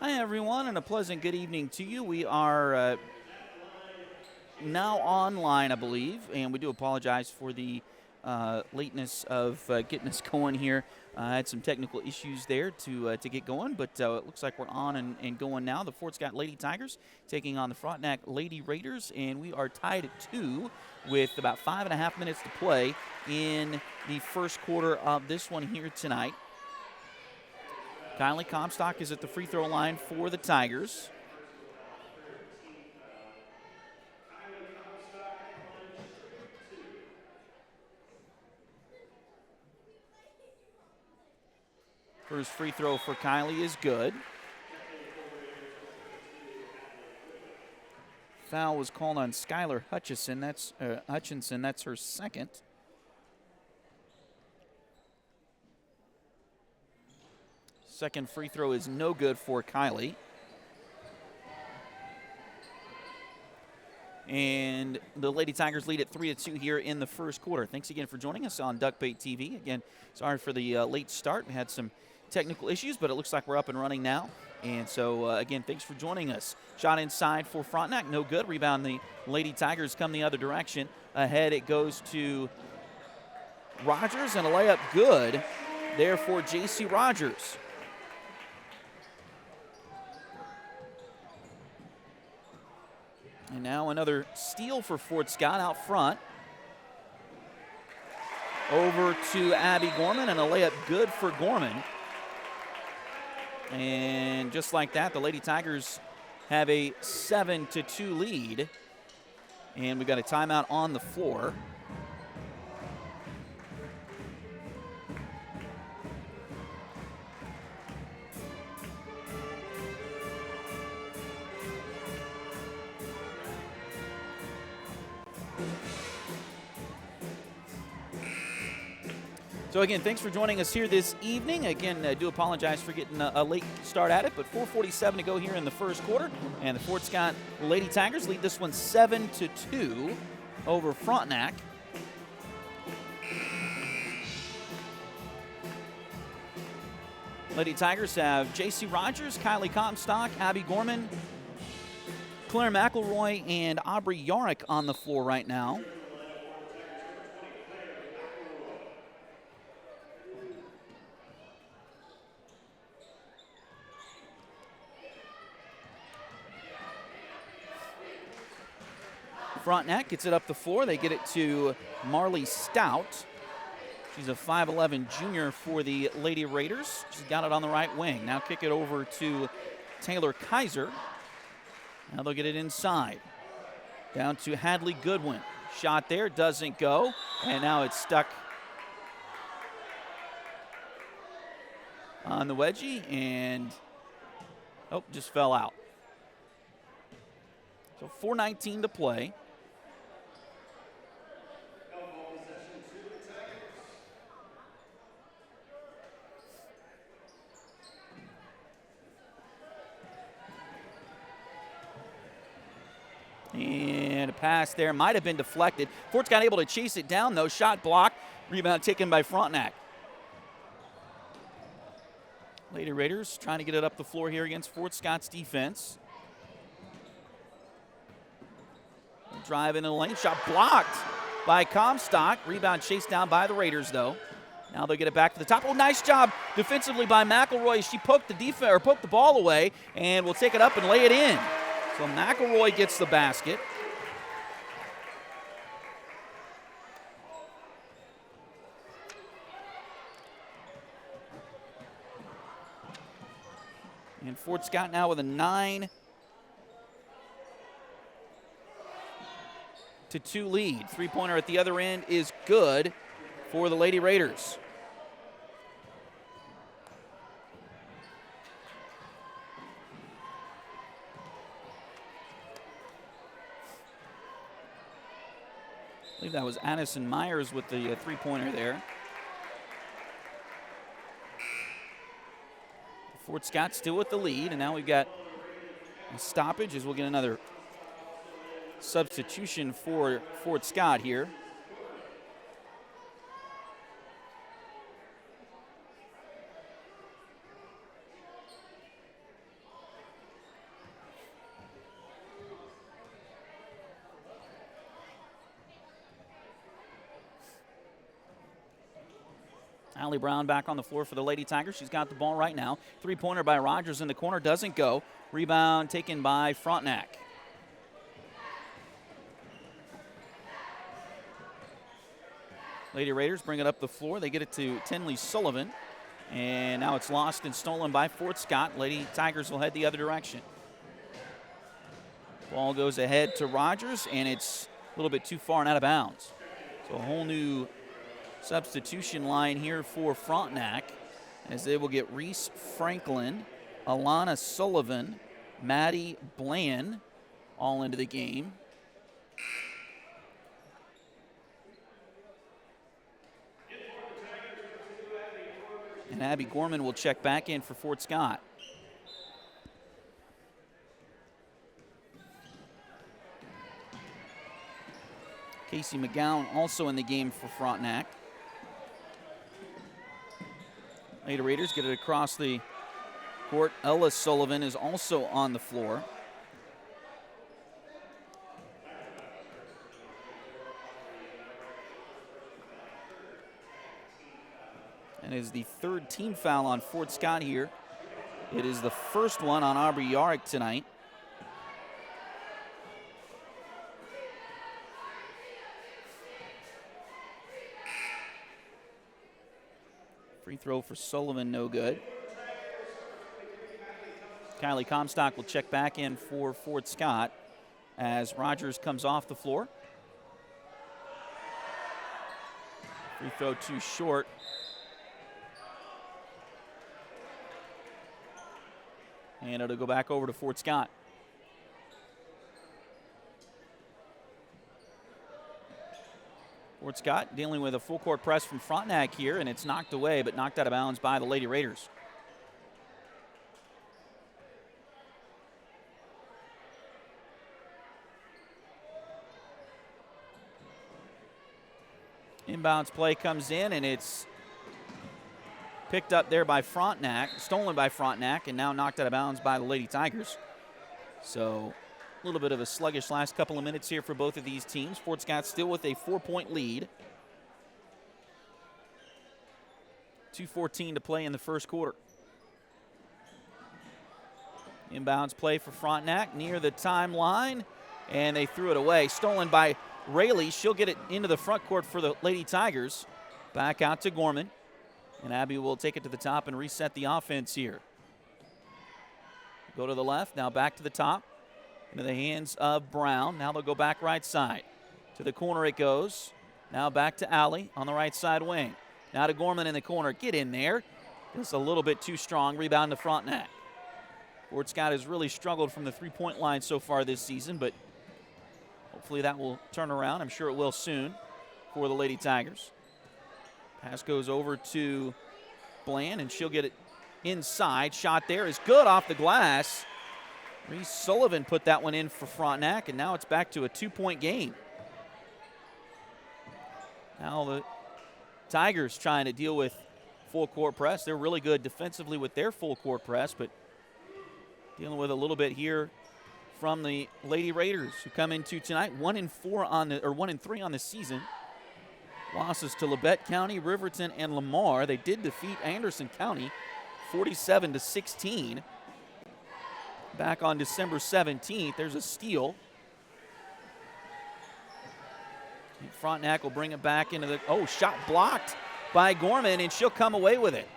Hi, everyone, and a pleasant good evening to you. We are now online, I believe, and we do apologize for the lateness of getting us going here. I had some technical issues there to get going, but it looks like we're on and going now. The Fort Scott Lady Tigers taking on the Frontenac Lady Raiders, and we are tied at 2 with about 5.5 minutes to play in the first quarter of this one here tonight. Kylie Comstock is at the free throw line for the Tigers. First free throw for Kylie is good. Foul was called on Skylar Hutchinson. That's her second. Second free throw is no good for Kylie. And the Lady Tigers lead at 3-2 here in the first quarter. Thanks again for joining us on Duckbait TV. Again, sorry for the late start. We had some technical issues, but it looks like we're up and running now. And so, again, thanks for joining us. Shot inside for Frontenac, no good. Rebound, the Lady Tigers come the other direction. Ahead it goes to Rogers, and a layup good there for J.C. Rogers. And now another steal for Fort Scott out front. Over to Abby Gorman, and a layup good for Gorman. And just like that, the Lady Tigers have a 7-2 lead. And we've got a timeout on the floor. So again, thanks for joining us here this evening. Again, I do apologize for getting a late start at it, but 4:47 to go here in the first quarter. And the Fort Scott Lady Tigers lead this one 7-2 over Frontenac. Lady Tigers have J.C. Rogers, Kylie Comstock, Abby Gorman, Claire McElroy, and Aubrey Yarick on the floor right now. Frontenac gets it up the floor. They get it to Marley Stout. She's a 5'11 junior for the Lady Raiders. She's got it on the right wing. Now kick it over to Taylor Kaiser. Now they'll get it inside. Down to Hadley Goodwin. Shot there, doesn't go. And now it's stuck on the wedgie and, just fell out. So 4:19 to play. And a pass there might have been deflected. Fort Scott able to chase it down, though. Shot blocked. Rebound taken by Frontenac. Lady Raiders trying to get it up the floor here against Fort Scott's defense. Drive into the lane. Shot blocked by Comstock. Rebound chased down by the Raiders, though. Now they'll get it back to the top. Oh, nice job defensively by McElroy. She poked the ball away and will take it up and lay it in. So McElroy gets the basket. And Fort Scott now with a 9-2 lead. Three-pointer at the other end is good for the Lady Raiders. I believe that was Addison Myers with the three-pointer there. Fort Scott still with the lead, and now we've got a stoppage as we'll get another substitution for Fort Scott here. Allie Brown back on the floor for the Lady Tigers. She's got the ball right now. Three-pointer by Rogers in the corner. Doesn't go. Rebound taken by Frontenac. Lady Raiders bring it up the floor. They get it to Tinley Sullivan. And now it's lost and stolen by Fort Scott. Lady Tigers will head the other direction. Ball goes ahead to Rogers, and it's a little bit too far and out of bounds. So a whole new substitution line here for Frontenac, as they will get Reese Franklin, Alana Sullivan, Maddie Bland all into the game. And Abby Gorman will check back in for Fort Scott. Casey McGowan also in the game for Frontenac. Lady Raiders get it across the court. Ella Sullivan is also on the floor. And is the third team foul on Fort Scott here. It is the first one on Aubrey Yarick tonight. Free throw for Sullivan, no good. Kylie Comstock will check back in for Fort Scott as Rogers comes off the floor. Free throw too short. And it'll go back over to Fort Scott. Fort Scott dealing with a full court press from Frontenac here, and it's knocked away, but knocked out of bounds by the Lady Raiders. Inbounds play comes in, and it's picked up there by Frontenac, stolen by Frontenac, and now knocked out of bounds by the Lady Tigers. So a little bit of a sluggish last couple of minutes here for both of these teams. Fort Scott still with a 4-point lead. 2:14 to play in the first quarter. Inbounds play for Frontenac near the timeline, and they threw it away. Stolen by Rayleigh. She'll get it into the front court for the Lady Tigers. Back out to Gorman. And Abby will take it to the top and reset the offense here. Go to the left, now back to the top. Into the hands of Brown. Now they'll go back right side. To the corner it goes. Now back to Alley on the right side wing. Now to Gorman in the corner. Get in there. Just a little bit too strong. Rebound to Frontenac. Fort Scott has really struggled from the three-point line so far this season, but hopefully that will turn around. I'm sure it will soon for the Lady Tigers. Pass goes over to Bland, and she'll get it inside. Shot there is good off the glass. Reese Sullivan put that one in for Frontenac, and now it's back to a 2-point game. Now the Tigers trying to deal with full court press. They're really good defensively with their full court press, but dealing with a little bit here from the Lady Raiders, who come into tonight 1-3 on the season. Losses to Labette County, Riverton, and Lamar. They did defeat Anderson County 47-16. Back on December 17th, there's a steal. And Frontenac will bring it back into the, shot blocked by Gorman, and she'll come away with it.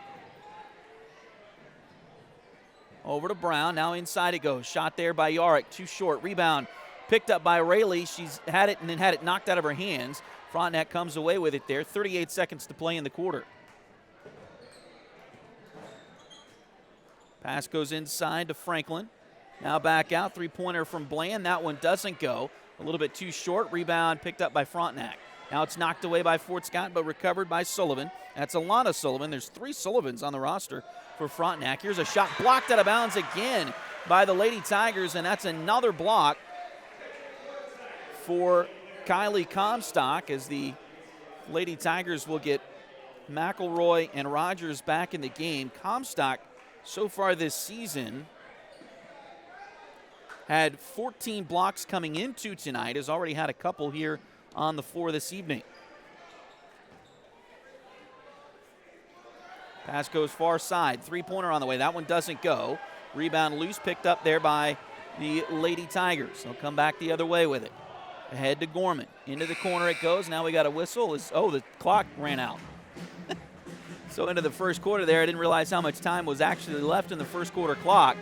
Over to Brown, now inside it goes. Shot there by Yarick, too short. Rebound picked up by Rayleigh. She's had it and then had it knocked out of her hands. Frontenac comes away with it there. 38 seconds to play in the quarter. Pass goes inside to Franklin. Now back out. Three-pointer from Bland. That one doesn't go. A little bit too short. Rebound picked up by Frontenac. Now it's knocked away by Fort Scott, but recovered by Sullivan. That's Alana Sullivan. There's 3 Sullivans on the roster for Frontenac. Here's a shot blocked out of bounds again by the Lady Tigers, and that's another block for Kylie Comstock, as the Lady Tigers will get McElroy and Rogers back in the game. Comstock, so far this season, had 14 blocks coming into tonight, has already had a couple here on the floor this evening. Pass goes far side. Three-pointer on the way. That one doesn't go. Rebound loose, picked up there by the Lady Tigers. They'll come back the other way with it. Ahead to Gorman. Into the corner it goes. Now we got a whistle. The clock ran out. So into the first quarter there, I didn't realize how much time was actually left in the first quarter clock.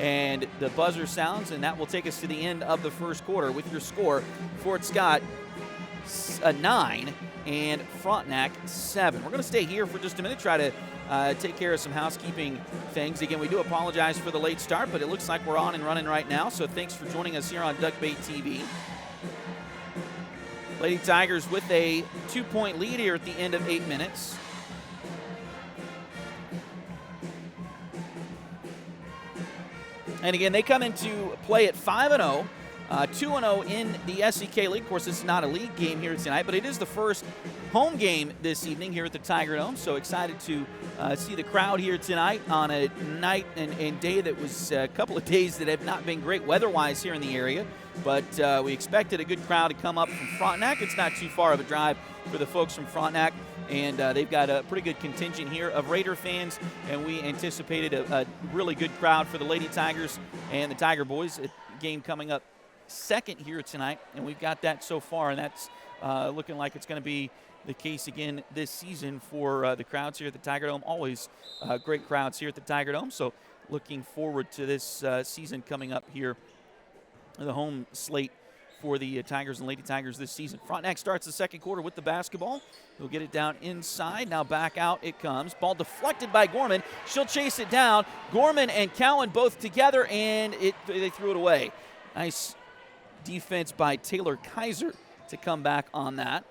And the buzzer sounds, and that will take us to the end of the first quarter with your score. Fort Scott 9 and Frontenac 7. We're going to stay here for just a minute, try to take care of some housekeeping things. Again, we do apologize for the late start, but it looks like we're on and running right now. So thanks for joining us here on Duckbait TV. Lady Tigers with a 2-point lead here at the end of 8 minutes. And again, they come into play at 5-0, 2-0 in the SEK League. Of course, this is not a league game here tonight, but it is the first home game this evening here at the Tiger Dome. So excited to see the crowd here tonight on a night and day that was a couple of days that have not been great weather-wise here in the area. But we expected a good crowd to come up from Frontenac. It's not too far of a drive for the folks from Frontenac. And they've got a pretty good contingent here of Raider fans, and we anticipated a really good crowd for the Lady Tigers and the Tiger Boys. A game coming up second here tonight, and we've got that so far, and that's looking like it's going to be the case again this season for the crowds here at the Tiger Dome. Always great crowds here at the Tiger Dome, so looking forward to this season coming up here, the home slate for the Tigers and Lady Tigers this season. Frontenac starts the second quarter with the basketball. He'll get it down inside. Now back out it comes. Ball deflected by Gorman. She'll chase it down. Gorman and Cowan both together, and they threw it away. Nice defense by Taylor Kaiser to come back on that.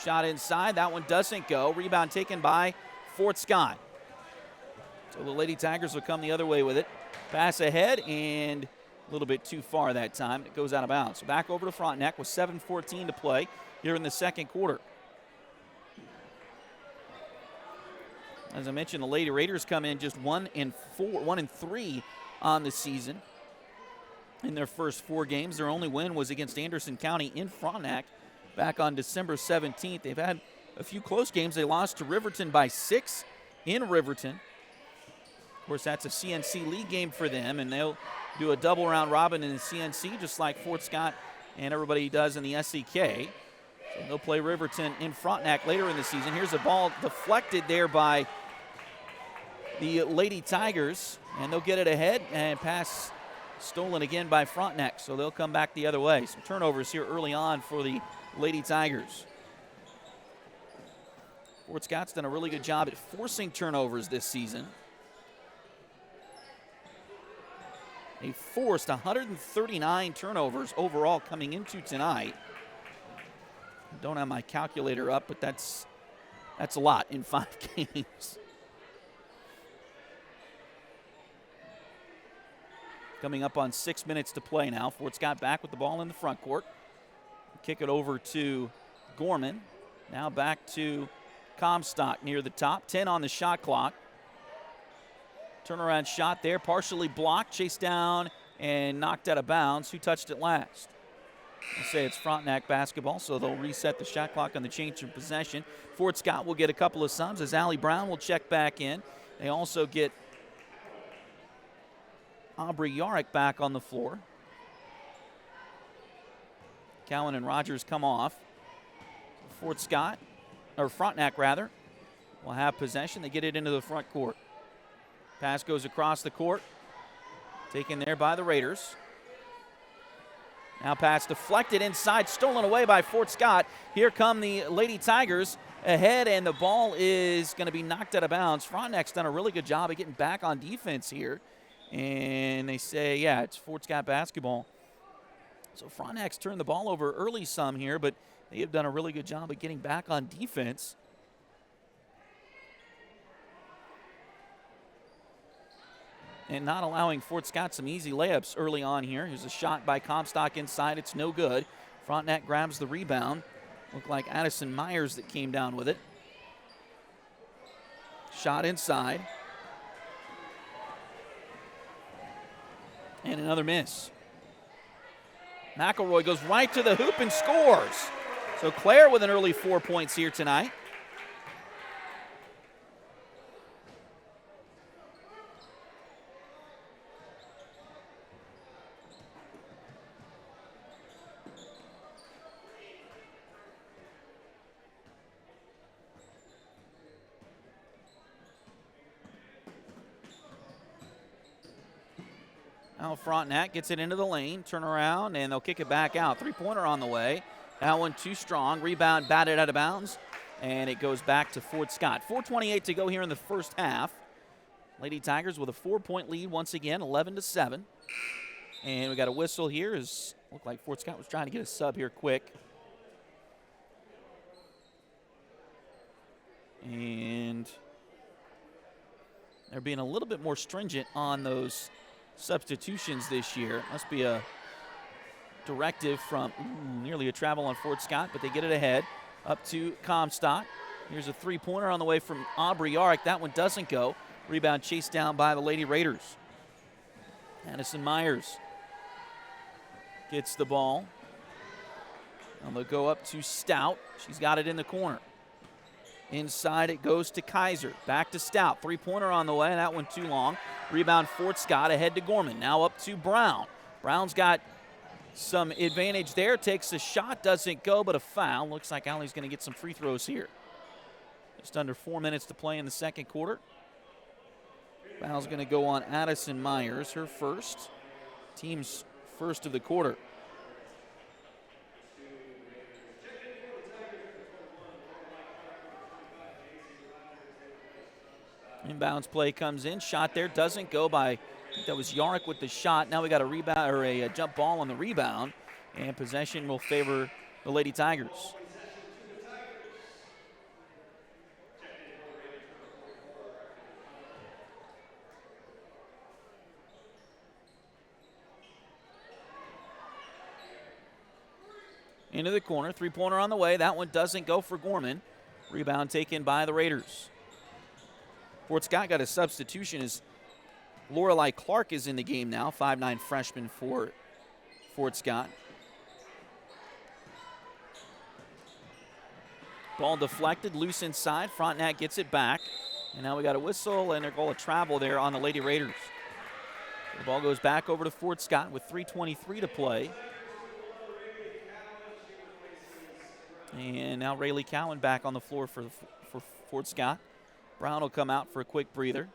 Shot inside. That one doesn't go. Rebound taken by Fort Scott. So the Lady Tigers will come the other way with it. Pass ahead and a little bit too far that time. It goes out of bounds. So back over to Frontenac with 7:14 to play here in the second quarter. As I mentioned, the Lady Raiders come in just 1-3 on the season. In their first 4 games, their only win was against Anderson County in Frontenac back on December 17th. They've had a few close games. They lost to Riverton by 6 in Riverton. Of course, that's a CNC League game for them, and they'll do a double round robin in the CNC just like Fort Scott and everybody does in the SEK. So they'll play Riverton in Frontenac later in the season. Here's a ball deflected there by the Lady Tigers, and they'll get it ahead, and pass stolen again by Frontenac, so they'll come back the other way. Some turnovers here early on for the Lady Tigers. Fort Scott's done a really good job at forcing turnovers this season. They forced 139 turnovers overall coming into tonight. Don't have my calculator up, but that's a lot in 5 games. Coming up on 6 minutes to play now. Fort Scott back with the ball in the front court. Kick it over to Gorman. Now back to Comstock near the top. 10 on the shot clock. Turnaround shot there, partially blocked, chased down, and knocked out of bounds. Who touched it last? I'll say it's Frontenac basketball, so they'll reset the shot clock on the change of possession. Fort Scott will get a couple of subs as Allie Brown will check back in. They also get Aubrey Yarrick back on the floor. Cowan and Rogers come off. Fort Scott, or Frontenac rather, will have possession. They get it into the front court. Pass goes across the court. Taken there by the Raiders. Now pass deflected inside, stolen away by Fort Scott. Here come the Lady Tigers ahead, and the ball is going to be knocked out of bounds. Frontenac's done a really good job of getting back on defense here. And they say, yeah, it's Fort Scott basketball. So Frontenac's turned the ball over early some here, but they have done a really good job of getting back on defense. And not allowing Fort Scott some easy layups early on here. Here's a shot by Comstock inside. It's no good. Frontenac grabs the rebound. Looked like Addison Myers that came down with it. Shot inside. And another miss. McElroy goes right to the hoop and scores. So Claire with an early 4 points here tonight. Now Frontenac gets it into the lane, turn around, and they'll kick it back out. Three-pointer on the way. That one too strong. Rebound batted out of bounds, and it goes back to Fort Scott. 4:28 to go here in the first half. Lady Tigers with a 4-point lead once again, 11-7. And we got a whistle here. Looked like Fort Scott was trying to get a sub here quick. And they're being a little bit more stringent on those substitutions this year. Must be a directive from nearly a travel on Fort Scott, but they get it ahead up to Comstock. Here's a three-pointer on the way from Aubrey Yarick. That one doesn't go. Rebound chased down by the Lady Raiders. Addison Myers gets the ball. And they'll go up to Stout. She's got it in the corner. Inside it goes to Kaiser. Back to Stout. Three-pointer on the way. That one too long. Rebound Fort Scott ahead to Gorman. Now up to Brown. Brown's got some advantage there. Takes a shot. Doesn't go, but a foul. Looks like Allie's going to get some free throws here. Just under 4 minutes to play in the second quarter. Foul's going to go on Addison Myers, her first. Team's first of the quarter. Inbounds play comes in. Shot there. Doesn't go by, I think that was Yarick with the shot. Now we got a rebound or a jump ball on the rebound. And possession will favor the Lady Tigers. Into the corner. Three-pointer on the way. That one doesn't go for Gorman. Rebound taken by the Raiders. Fort Scott got a substitution as Lorelei Clark is in the game now, 5'9" freshman for Fort Scott. Ball deflected, loose inside. Frontenac gets it back. And now we got a whistle and a goal of travel there on the Lady Raiders. The ball goes back over to Fort Scott with 3:23 to play. And now Rayleigh Cowan back on the floor for Fort Scott. Brown will come out for a quick breather.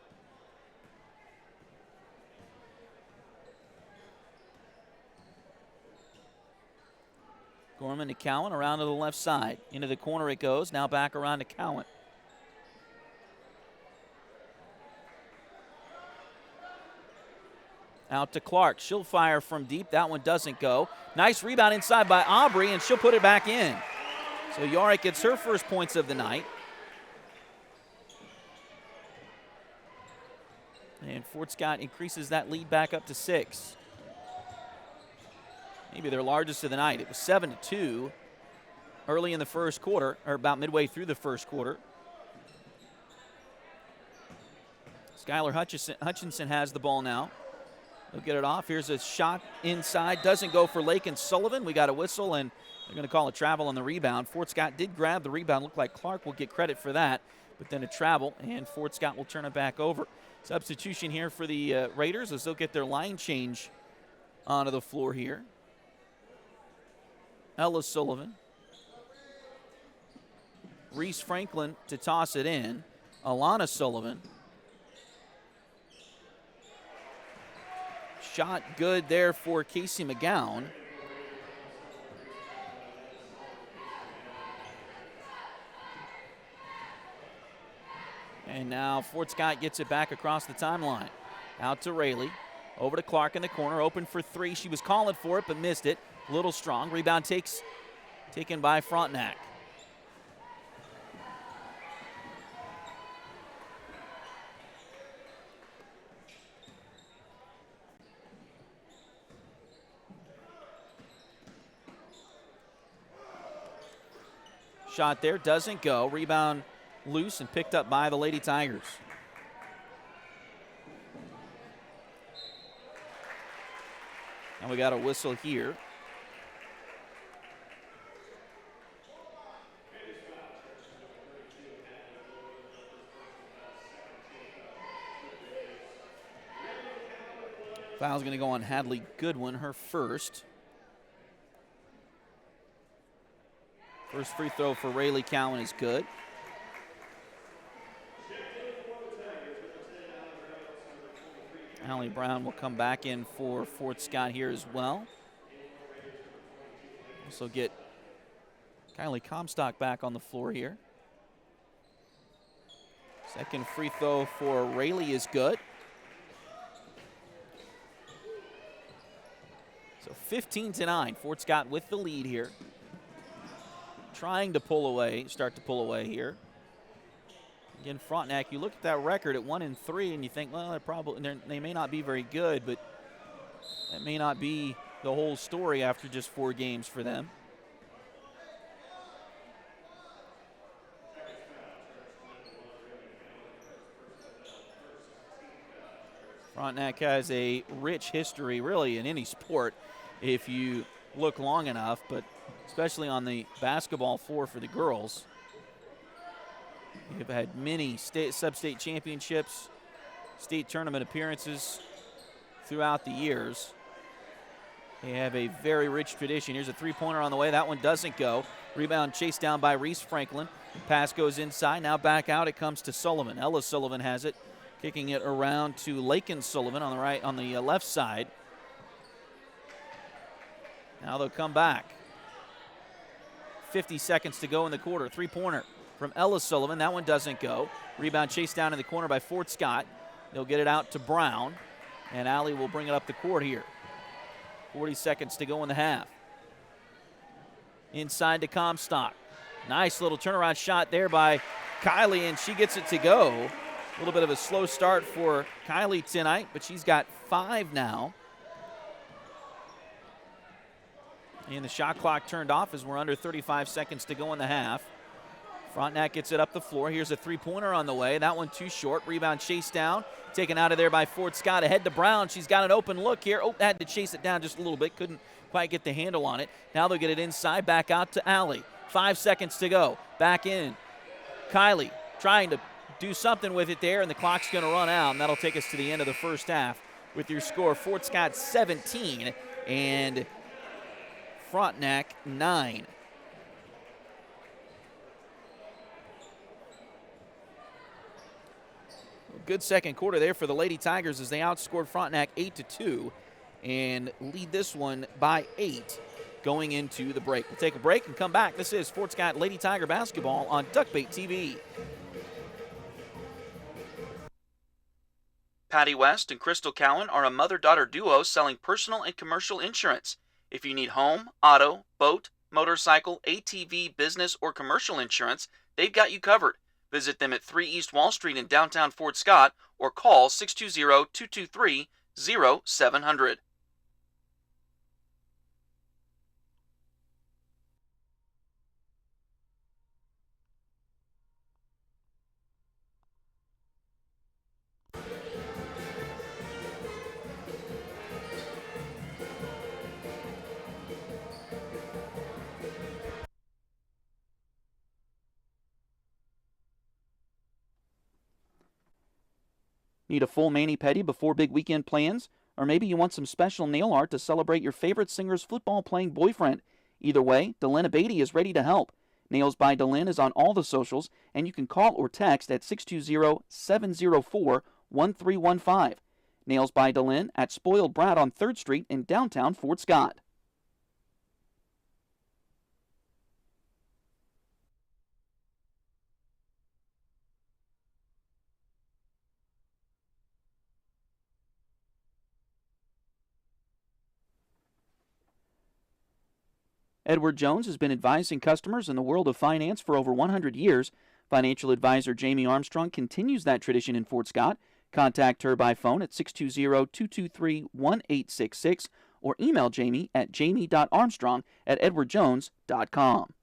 Gorman to Cowan, around to the left side. Into the corner it goes, now back around to Cowan. Out to Clark, she'll fire from deep, that one doesn't go. Nice rebound inside by Aubrey, and she'll put it back in. So Yarick gets her first points of the night. And Fort Scott increases that lead back up to 6. Maybe their largest of the night. It was 7-2 early in the first quarter, or about midway through the first quarter. Skylar Hutchinson has the ball now. They'll get it off. Here's a shot inside. Doesn't go for Lakin Sullivan. We got a whistle, and they're going to call a travel on the rebound. Fort Scott did grab the rebound. Looked like Clark will get credit for that, but then a travel, and Fort Scott will turn it back over. Substitution here for the Raiders as they'll get their line change onto the floor here. Ella Sullivan. Reese Franklin to toss it in. Alana Sullivan. Shot good there for Casey McGowan. And now Fort Scott gets it back across the timeline. Out to Rayleigh. Over to Clark in the corner. Open for three. She was calling for it but missed it. A little strong. Rebound taken by Frontenac. Shot there. Doesn't go. Rebound loose and picked up by the Lady Tigers. And we got a whistle here. Foul's going to go on Hadley Goodwin, her first. First free throw for Rayleigh Cowan is good. Allie Brown will come back in for Fort Scott here as well. Also get Kylie Comstock back on the floor here. Second free throw for Rayleigh is good. So 15-9, Fort Scott with the lead here. Trying to start to pull away here. Again, Frontenac, you look at that record at 1-3 and you think, well, they may not be very good, but that may not be the whole story after just 4 games for them. Frontenac has a rich history, really, in any sport if you look long enough, but especially on the basketball floor for the girls. They've had many sub-state championships, state tournament appearances throughout the years. They have a very rich tradition. Here's a three-pointer on the way. That one doesn't go. Rebound chased down by Reese Franklin. Pass goes inside. Now back out. It comes to Sullivan. Ella Sullivan has it, kicking it around to Lakin Sullivan on the left side. Now they'll come back. 50 seconds to go in the quarter. Three-pointer from Ella Sullivan. That one doesn't go. Rebound chased down in the corner by Fort Scott. They'll get it out to Brown, and Allie will bring it up the court here. 40 seconds to go in the half. Inside to Comstock. Nice little turnaround shot there by Kylie, and she gets it to go. A little bit of a slow start for Kylie tonight, but she's got 5 now. And the shot clock turned off as we're under 35 seconds to go in the half. Frontenac gets it up the floor. Here's a three-pointer on the way. That one too short. Rebound chased down. Taken out of there by Fort Scott. Ahead to Brown. She's got an open look here. Oh, had to chase it down just a little bit. Couldn't quite get the handle on it. Now they'll get it inside. Back out to Allie. 5 seconds to go. Back in. Kylie trying to do something with it there, and the clock's going to run out. And that'll take us to the end of the first half with your score. Fort Scott 17 and Frontenac 9. Good second quarter there for the Lady Tigers as they outscored Frontenac 8-2 and lead this one by 8 going into the break. We'll take a break and come back. This is Fort Scott Lady Tiger basketball on Duckbait TV. Patty West and Crystal Cowan are a mother-daughter duo selling personal and commercial insurance. If you need home, auto, boat, motorcycle, ATV, business, or commercial insurance, they've got you covered. Visit them at 3 East Wall Street in downtown Fort Scott or call 620-223-0700. Need a full mani-pedi before big weekend plans? Or maybe you want some special nail art to celebrate your favorite singer's football-playing boyfriend? Either way, Delyn Abatey is ready to help. Nails by Delyn is on all the socials, and you can call or text at 620-704-1315. Nails by Delyn at Spoiled Brat on 3rd Street in downtown Fort Scott. Edward Jones has been advising customers in the world of finance for over 100 years. Financial advisor Jamie Armstrong continues that tradition in Fort Scott. Contact her by phone at 620-223-1866 or email Jamie at jamie.armstrong@edwardjones.com.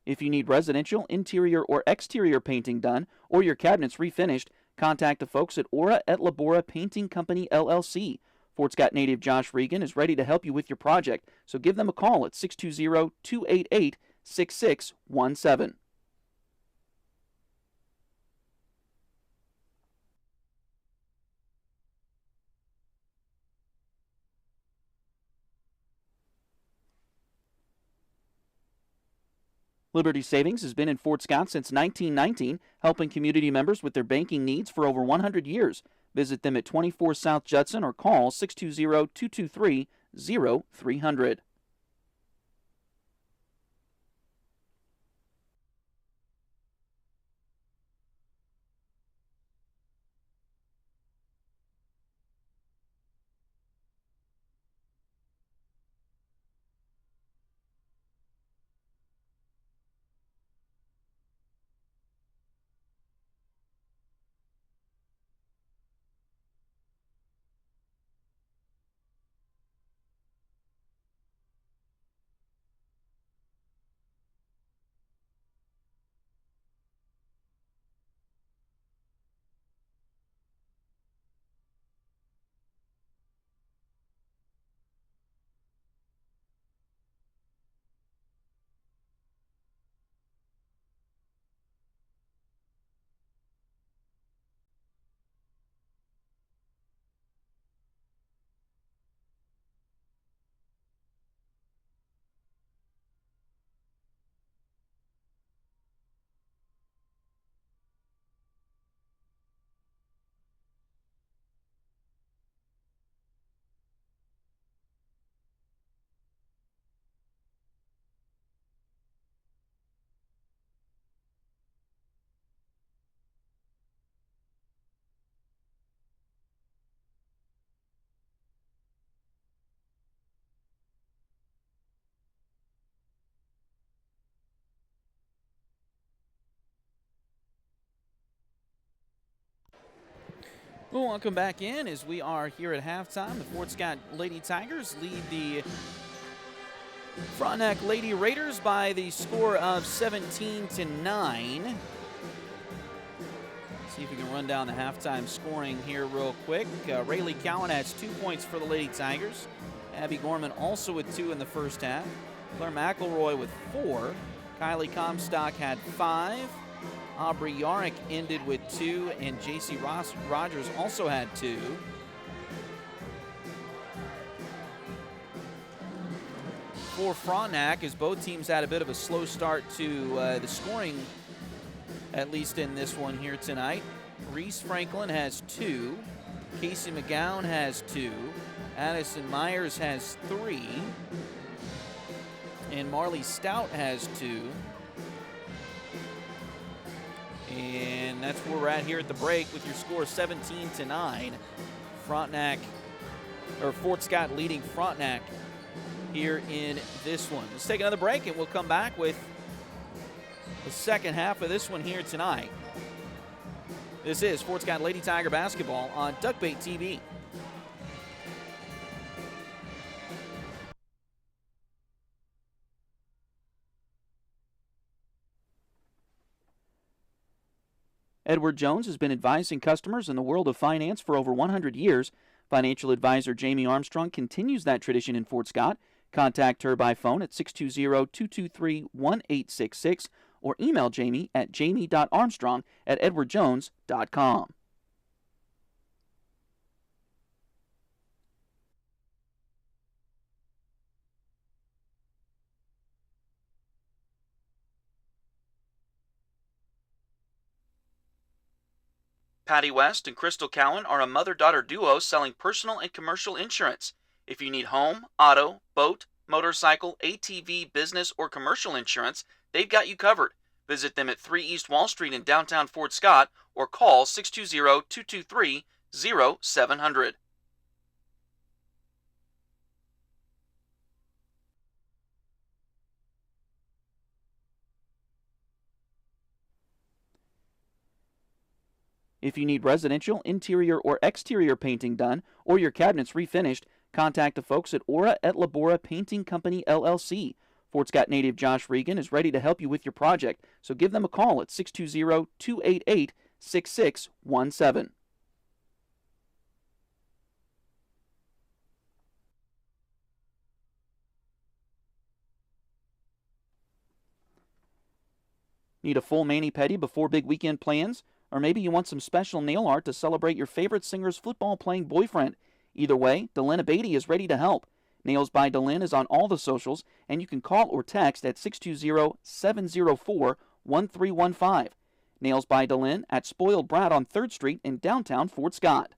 If you need residential, interior, or exterior painting done, or your cabinets refinished, contact the folks at Ora et Labora Painting Company, LLC. Fort Scott native Josh Regan is ready to help you with your project, so give them a call at 620-288-6617. Liberty Savings has been in Fort Scott since 1919, helping community members with their banking needs for over 100 years. Visit them at 24 South Judson or call 620-223-0300. Well, welcome back in as we are here at halftime. The Fort Scott Lady Tigers lead the Frontenac Lady Raiders by the score of 17-9. See if we can run down the halftime scoring here real quick. Rayleigh Cowan has 2 points for the Lady Tigers. Abby Gorman also with 2 in the first half. Claire McElroy with 4. Kylie Comstock had 5. Aubrey Yarrick ended with 2, and J.C. Rogers also had 2. For Frontenac, as both teams had a bit of a slow start to the scoring, at least in this one here tonight. Reese Franklin has 2. Casey McGowan has 2. Addison Myers has 3. And Marley Stout has 2. And that's where we're at here at the break with your score 17-9. Frontenac, or Fort Scott leading Frontenac here in this one. Let's take another break and we'll come back with the second half of this one here tonight. This is Fort Scott Lady Tiger basketball on Duckbait TV. Edward Jones has been advising customers in the world of finance for over 100 years. Financial advisor Jamie Armstrong continues that tradition in Fort Scott. Contact her by phone at 620-223-1866 or email Jamie at jamie.armstrong@edwardjones.com. Patty West and Crystal Cowan are a mother-daughter duo selling personal and commercial insurance. If you need home, auto, boat, motorcycle, ATV, business, or commercial insurance, they've got you covered. Visit them at 3 East Wall Street in downtown Fort Scott or call 620-223-0700. If you need residential, interior, or exterior painting done, or your cabinets refinished, contact the folks at Ora et Labora Painting Company, LLC. Fort Scott native Josh Regan is ready to help you with your project, so give them a call at 620-288-6617. Need a full mani-pedi before big weekend plans? Or maybe you want some special nail art to celebrate your favorite singer's football-playing boyfriend? Either way, Delyn Abatey is ready to help. Nails by Delyn is on all the socials, and you can call or text at 620-704-1315. Nails by Delyn at Spoiled Brat on 3rd Street in downtown Fort Scott.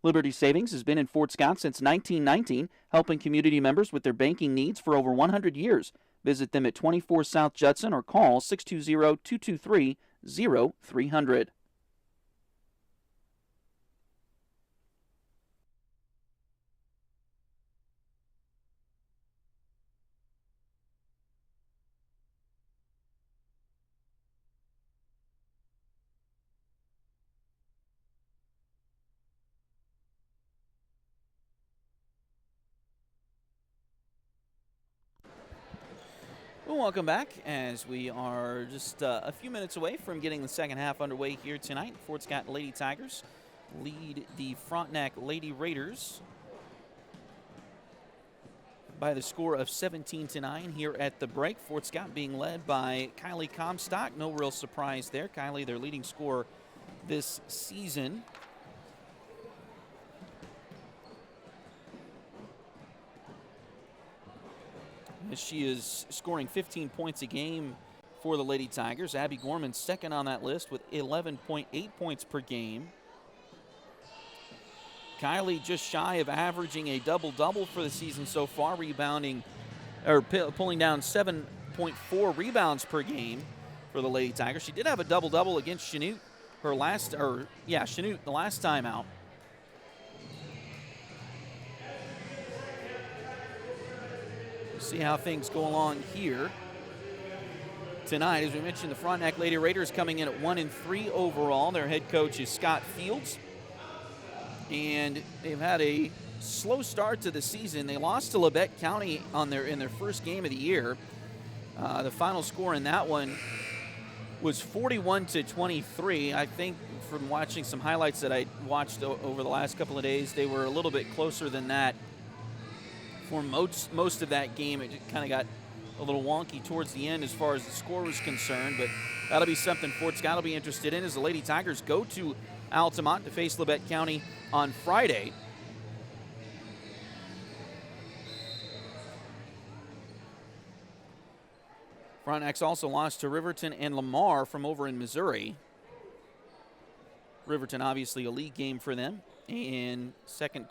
Liberty Savings has been in Fort Scott since 1919, helping community members with their banking needs for over 100 years. Visit them at 24 South Judson or call 620-223-0300. Well, welcome back as we are just a few minutes away from getting the second half underway here tonight. Fort Scott Lady Tigers lead the Frontenac Lady Raiders by the score of 17-9 here at the break. Fort Scott being led by Kylie Comstock. No real surprise there. Kylie, their leading scorer this season. She is scoring 15 points a game for the Lady Tigers. Abby Gorman second on that list with 11.8 points per game. Kylie just shy of averaging a double-double for the season so far, pulling down 7.4 rebounds per game for the Lady Tigers. She did have a double-double against Chanute Chanute the last time out. See how things go along here tonight. As we mentioned, the Frontenac Lady Raiders coming in at 1-3 overall. Their head coach is Scott Fields, and they've had a slow start to the season. They lost to Labette County in their first game of the year. The final score in that one was 41-23. I think from watching some highlights that I watched over the last couple of days, they were a little bit closer than that. For most of that game, it kind of got a little wonky towards the end as far as the score was concerned, but that'll be something Fort Scott will be interested in as the Lady Tigers go to Altamont to face Labette County on Friday. Frontenac also lost to Riverton and Lamar from over in Missouri. Riverton obviously a league game for them, and second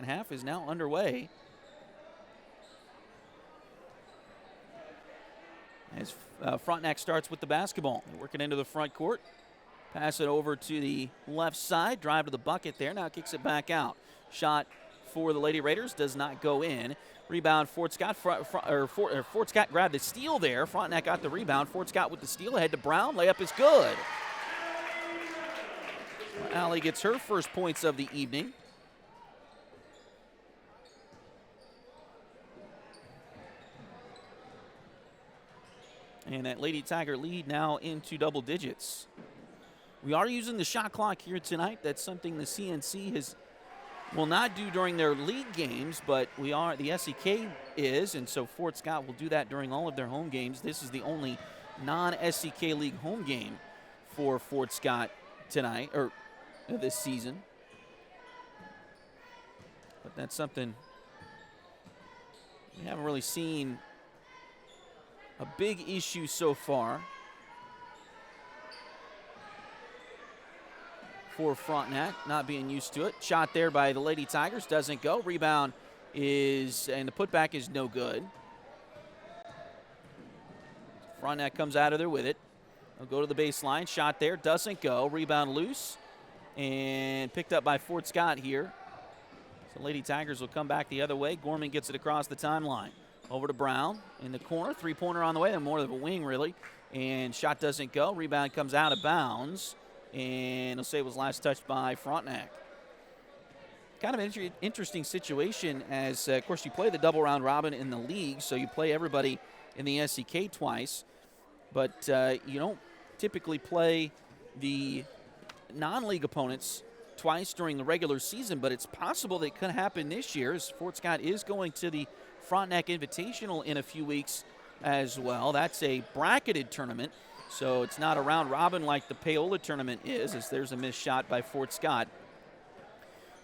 half is now underway. As Frontenac starts with the basketball. They work it into the front court. Pass it over to the left side. Drive to the bucket there. Now kicks it back out. Shot for the Lady Raiders does not go in. Rebound Fort Scott. Fort Scott grabbed the steal there. Frontenac got the rebound. Fort Scott with the steal. Ahead to Brown. Layup is good. Allie gets her first points of the evening. And that Lady Tiger lead now into double digits. We are using the shot clock here tonight. That's something the CNC will not do during their league games, but the SEK is, and so Fort Scott will do that during all of their home games. This is the only non-SEK league home game for Fort Scott tonight, or this season. But that's something we haven't really seen a big issue so far for Frontenac, not being used to it. Shot there by the Lady Tigers, doesn't go. Rebound and the putback is no good. Frontenac comes out of there with it. They'll go to the baseline. Shot there, doesn't go. Rebound loose and picked up by Fort Scott here. So Lady Tigers will come back the other way. Gorman gets it across the timeline. Over to Brown in the corner. Three-pointer on the way, and more of a wing, really. And shot doesn't go. Rebound comes out of bounds. And it'll say it was last touched by Frontenac. Kind of an interesting situation as, of course, you play the double round robin in the league, so you play everybody in the SEK twice. But you don't typically play the non-league opponents twice during the regular season, but it's possible that it could happen this year as Fort Scott is going to the Frontenac Invitational in a few weeks as well. That's a bracketed tournament, so it's not a round robin like the Paola tournament is, as there's a missed shot by Fort Scott.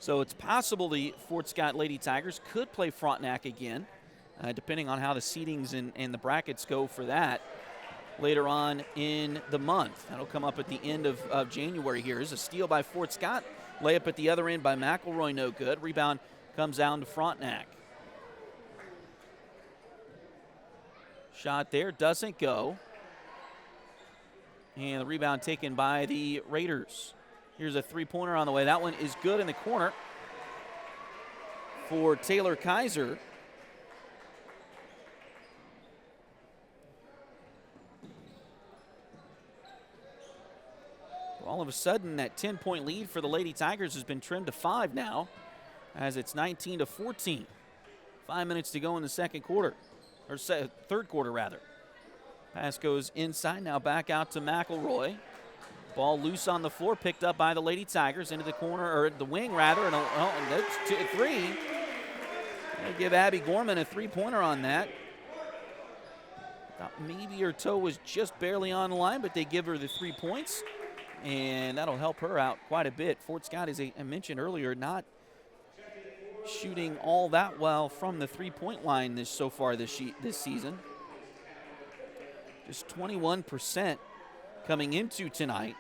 So it's possible the Fort Scott Lady Tigers could play Frontenac again, depending on how the seedings and the brackets go for that later on in the month. That'll come up at the end of January here. Here's a steal by Fort Scott. Layup at the other end by McElroy, no good. Rebound comes down to Frontenac. Shot there, doesn't go. And the rebound taken by the Raiders. Here's a three-pointer on the way. That one is good in the corner for Taylor Kaiser. All of a sudden, that 10-point lead for the Lady Tigers has been trimmed to 5 now, as it's 19-14. 5 minutes to go in the second quarter, or third quarter, rather. Pass goes inside, now back out to McElroy. Ball loose on the floor, picked up by the Lady Tigers into the corner, or the wing, rather, and that's 3. They'll give Abby Gorman a three-pointer on that. Thought maybe her toe was just barely on the line, but they give her the 3 points. And that'll help her out quite a bit. Fort Scott, as I mentioned earlier, not shooting all that well from the three-point line so far this season. Just 21% coming into tonight.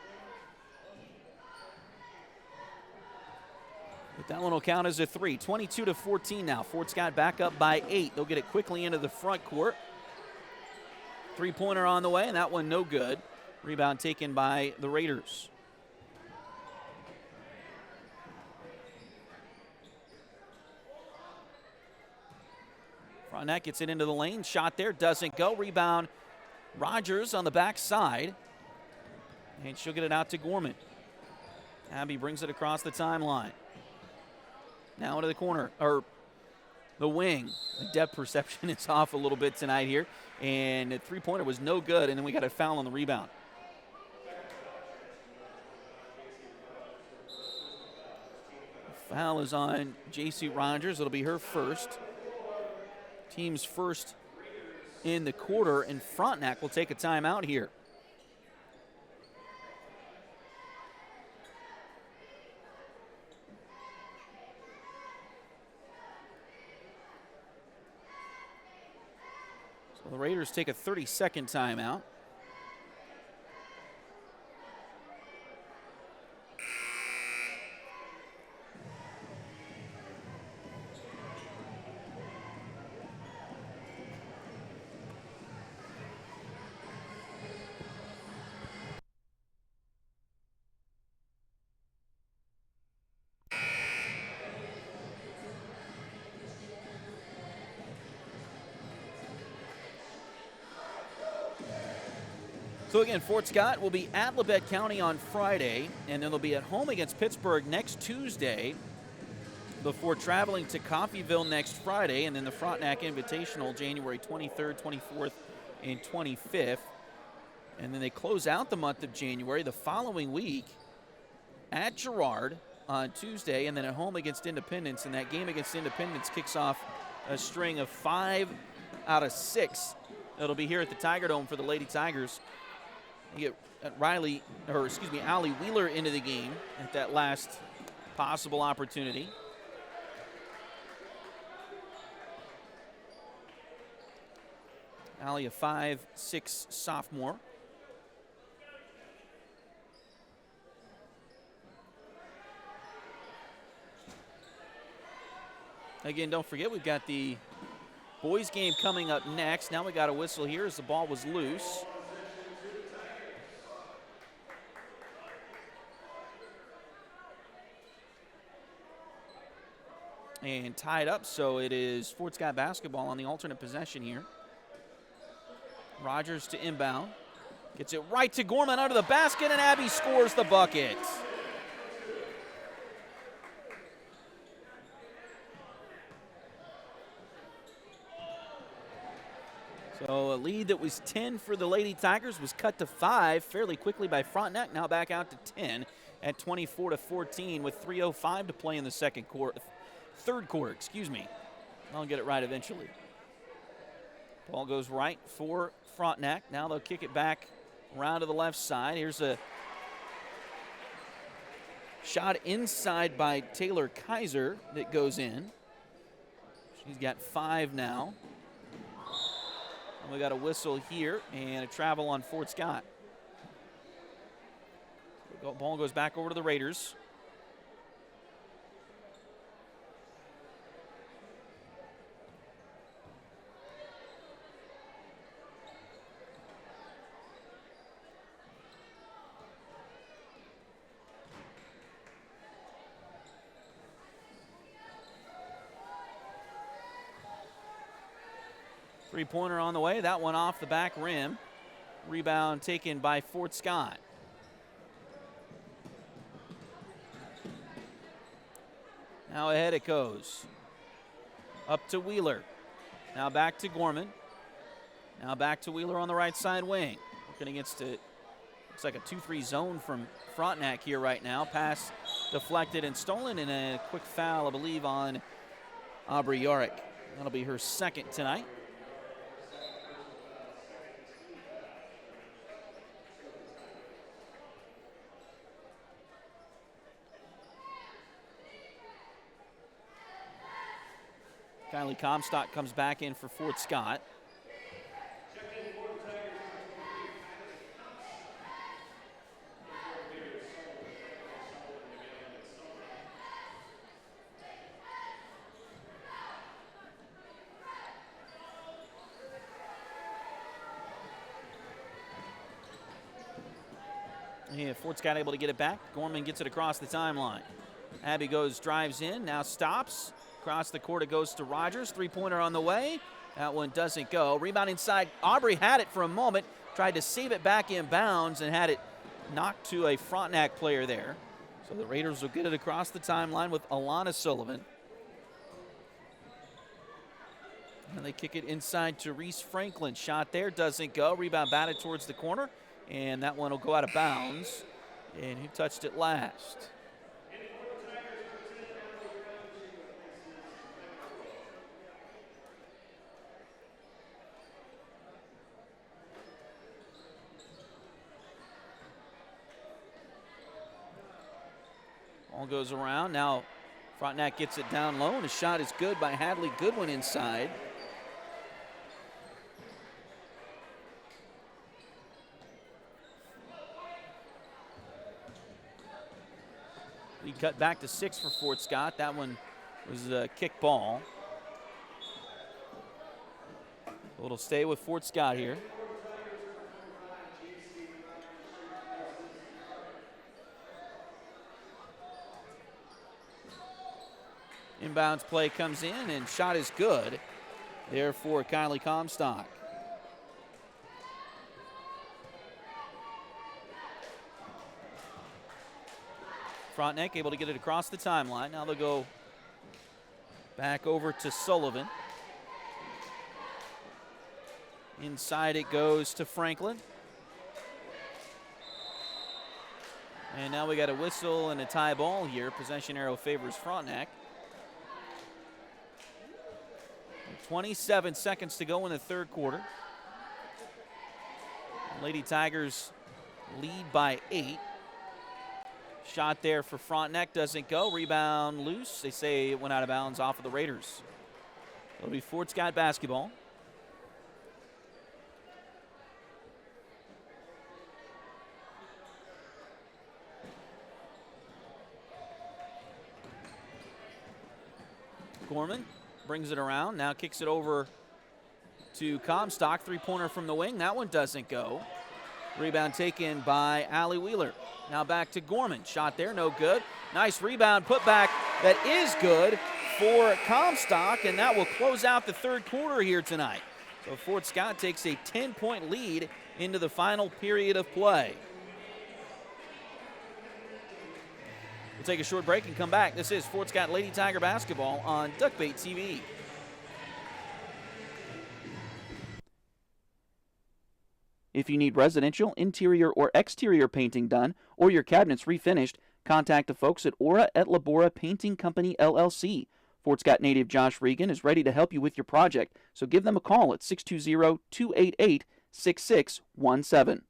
But that one will count as a 3. 22-14 now. Fort Scott back up by 8. They'll get it quickly into the front court. Three-pointer on the way, and that one no good. Rebound taken by the Raiders. Frontenac gets it into the lane. Shot there, doesn't go. Rebound, Rogers on the backside. And she'll get it out to Gorman. Abby brings it across the timeline. Now into the corner, or the wing. The depth perception is off a little bit tonight here. And the three-pointer was no good, and then we got a foul on the rebound. Foul is on J.C. Rogers. It'll be her first. Team's first in the quarter, and Frontenac will take a timeout here. So the Raiders take a 30-second timeout. So again, Fort Scott will be at Labette County on Friday, and then they'll be at home against Pittsburgh next Tuesday before traveling to Coffeyville next Friday, and then the Frontenac Invitational January 23rd, 24th, and 25th. And then they close out the month of January the following week at Girard on Tuesday, and then at home against Independence. And that game against Independence kicks off a string of 5 out of 6. It'll be here at the Tiger Dome for the Lady Tigers. You get Allie Wheeler into the game at that last possible opportunity. Allie, a 5'6" sophomore. Again, don't forget we've got the boys game coming up next. Now we got a whistle here as the ball was loose. and tied up, so it is Fort Scott basketball on the alternate possession here. Rogers to inbound. Gets it right to Gorman under the basket, and Abbey scores the bucket. So a lead that was 10 for the Lady Tigers was cut to 5 fairly quickly by Frontenac, now back out to 10 at 24-14 with 3:05 to play in the third quarter, excuse me. I'll get it right eventually. Ball goes right for Frontenac. Now they'll kick it back around to the left side. Here's a shot inside by Taylor Kaiser that goes in. She's got 5 now. And we got a whistle here and a travel on Fort Scott. The ball goes back over to the Raiders. Three-pointer on the way. That one off the back rim. Rebound taken by Fort Scott. Now ahead it goes. Up to Wheeler. Now back to Gorman. Now back to Wheeler on the right side wing. Working against it. Looks like a 2-3 zone from Frontenac here right now. Pass deflected and stolen, and a quick foul, I believe, on Aubrey Yarick. That'll be her second tonight. Kylie Comstock comes back in for Fort Scott. Yeah, Fort Scott able to get it back. Gorman gets it across the timeline. Abbey drives in, now stops. Across the court it goes to Rogers. Three-pointer on the way. That one doesn't go. Rebound inside. Aubrey had it for a moment. Tried to save it back in bounds and had it knocked to a Frontenac player there. So the Raiders will get it across the timeline with Alana Sullivan. And they kick it inside to Reese Franklin. Shot there, doesn't go. Rebound batted towards the corner. And that one will go out of bounds. And who touched it last? Ball goes around. Now Frontenac gets it down low, and a shot is good by Hadley Goodwin inside. We cut back to 6 for Fort Scott. That one was a kick ball. It'll stay with Fort Scott here. Inbounds play comes in, and shot is good there for Kylie Comstock. Frontenac able to get it across the timeline. Now they'll go back over to Sullivan. Inside it goes to Franklin. And now we got a whistle and a tie ball here. Possession arrow favors Frontenac. 27 seconds to go in the third quarter. Lady Tigers lead by 8. Shot there for Frontenac, doesn't go. Rebound loose. They say it went out of bounds off of the Raiders. It'll be Fort Scott basketball. Gorman brings it around, now kicks it over to Comstock. Three-pointer from the wing. That one doesn't go. Rebound taken by Allie Wheeler. Now back to Gorman. Shot there, no good. Nice rebound, put back. That is good for Comstock, and that will close out the third quarter here tonight. So Fort Scott takes a 10-point lead into the final period of play. We'll take a short break and come back. This is Fort Scott Lady Tiger basketball on Duckbait TV. If you need residential, interior, or exterior painting done, or your cabinets refinished, contact the folks at Aura et Labora Painting Company, LLC. Fort Scott native Josh Regan is ready to help you with your project, so give them a call at 620-288-6617.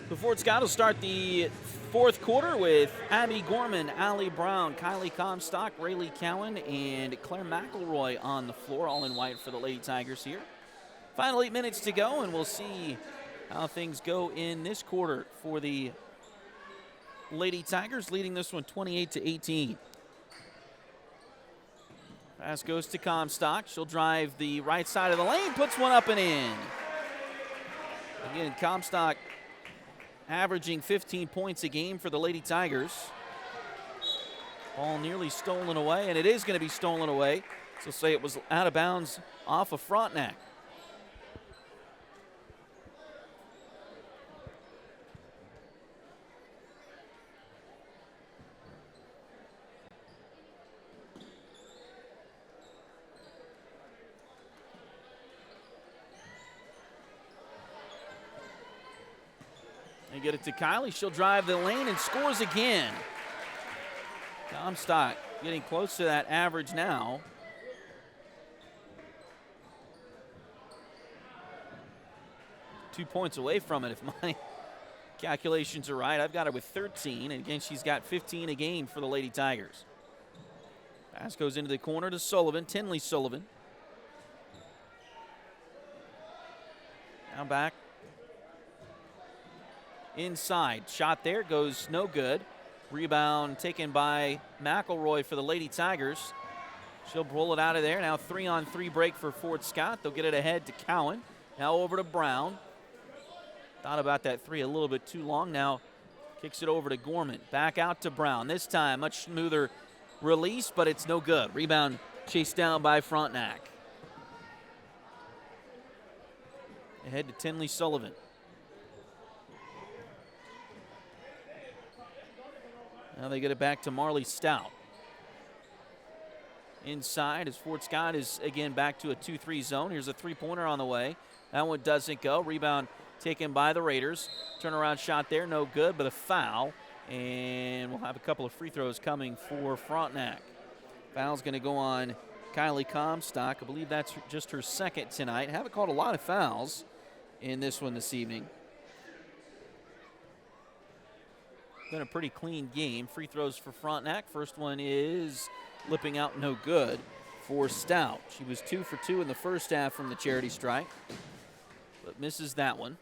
The Fort Scott will start the fourth quarter with Abby Gorman, Allie Brown, Kylie Comstock, Rayleigh Cowan, and Claire McElroy on the floor, all in white for the Lady Tigers here. Final 8 minutes to go, and we'll see how things go in this quarter for the Lady Tigers, leading this one 28-18. Pass goes to Comstock. She'll drive the right side of the lane, puts one up and in. Again, Comstock averaging 15 points a game for the Lady Tigers. Ball nearly stolen away, and it is going to be stolen away. So say it was out of bounds off of Frontenac. They get it to Kylie. She'll drive the lane and scores again. Comstock getting close to that average now. Two points away from it if my calculations are right. I've got her with 13, and again, she's got 15 a game for the Lady Tigers. Pass goes into the corner to Sullivan, Tinley Sullivan. Now back inside. Shot there, goes no good. Rebound taken by McElroy for the Lady Tigers. She'll pull it out of there. Now 3-on-3 break for Fort Scott. They'll get it ahead to Cowan. Now over to Brown. Thought about that three a little bit too long. Now kicks it over to Gorman. Back out to Brown. This time much smoother release, but it's no good. Rebound chased down by Frontenac. Ahead to Tinley Sullivan. Now they get it back to Marley Stout. Inside as Fort Scott is again back to a 2-3 zone. Here's a three-pointer on the way. That one doesn't go. Rebound taken by the Raiders. Turnaround shot there, no good, but a foul. And we'll have a couple of free throws coming for Frontenac. Foul's going to go on Kylie Comstock. I believe that's just her second tonight. Haven't called a lot of fouls in this one this evening. Been a pretty clean game. Free throws for Frontenac. First one is lipping out, no good for Stout. She was 2 for 2 in the first half from the charity stripe, but misses that one.